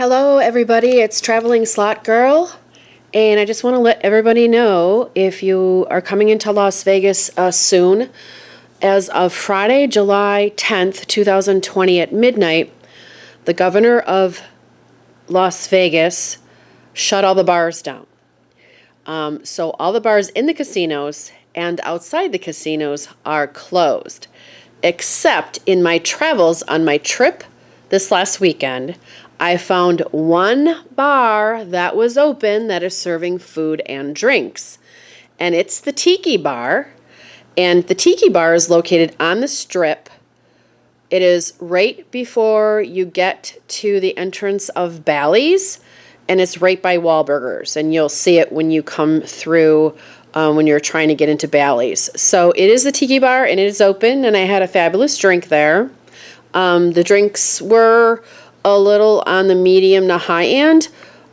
Hello everybody, it's Traveling Slot Girl, and I just want to let everybody know if you are coming into Las Vegas soon, as of Friday, July 10th, 2020 at midnight, the governor of Las Vegas shut all the bars down. So all the bars in the casinos and outside the casinos are closed, except in my travels on my trip this last weekend, I found one bar that was open that is serving food and drinks. And it's the Tiki Bar. And the Tiki Bar is located on the Strip. It is right before you get to the entrance of Bally's. And it's right by Wahlburgers. And you'll see it when you come through when you're trying to get into Bally's. So it is the Tiki Bar and it is open. And I had a fabulous drink there. The drinks were a little on the medium to high end,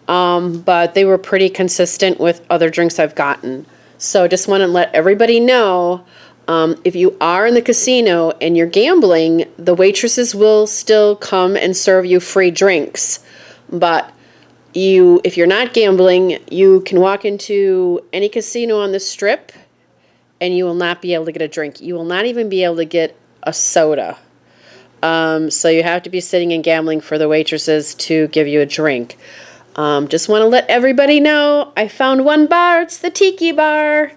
but they were pretty consistent with other drinks I've gotten. So just want to let everybody know, if you are in the casino and you're gambling, the waitresses will still come and serve you free drinks. But if you're not gambling, you can walk into any casino on the Strip and you will not be able to get a drink. You will not even be able to get a soda. So you have to be sitting and gambling for the waitresses to give you a drink. Just want to let everybody know I found one bar. It's the Tiki Bar.